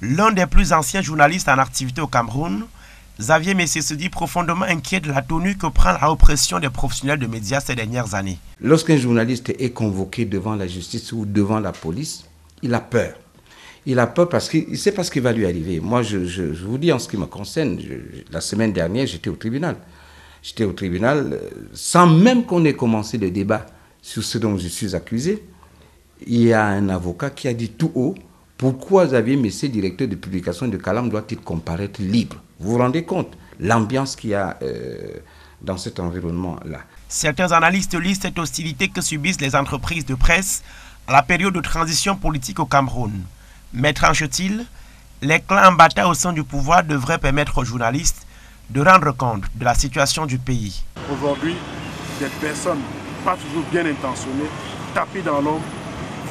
L'un des plus anciens journalistes en activité au Cameroun, Xavier Messier se dit profondément inquiet de la tenue que prend la oppression des professionnels de médias ces dernières années. Lorsqu'un journaliste est convoqué devant la justice ou devant la police, il a peur. Il a peur parce qu'il ne sait pas ce qui va lui arriver. Moi, je vous dis en ce qui me concerne, la semaine dernière, j'étais au tribunal. J'étais au tribunal sans même qu'on ait commencé le débat sur ce dont je suis accusé. Il y a un avocat qui a dit tout haut, pourquoi Xavier Messier, directeur de publication de Calam, doit-il comparaître libre? Vous vous rendez compte l'ambiance qu'il y a dans cet environnement-là. Certains analystes lisent cette hostilité que subissent les entreprises de presse à la période de transition politique au Cameroun. Mais tranche-t-il, les clans en bataille au sein du pouvoir devraient permettre aux journalistes de rendre compte de la situation du pays. Aujourd'hui, des personnes, pas toujours bien intentionnées, tapis dans l'ombre,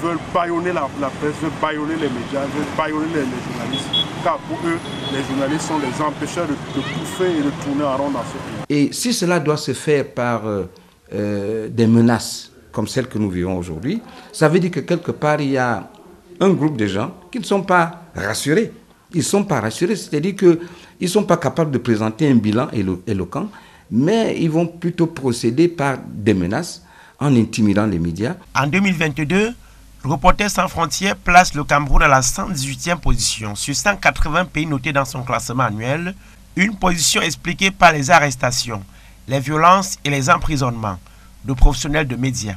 veulent bâillonner la presse, veulent bâillonner les médias, veulent bâillonner les journalistes. Car pour eux, les journalistes sont les empêcheurs de pousser et de tourner en rond dans ce pays. Et si cela doit se faire par des menaces comme celles que nous vivons aujourd'hui, ça veut dire que quelque part, il y a un groupe de gens qui ne sont pas rassurés. Ils ne sont pas rassurés, c'est-à-dire qu'ils ne sont pas capables de présenter un bilan éloquent, mais ils vont plutôt procéder par des menaces en intimidant les médias. En 2022, Reporters sans frontières place le Cameroun à la 118e position sur 180 pays notés dans son classement annuel, une position expliquée par les arrestations, les violences et les emprisonnements de professionnels de médias.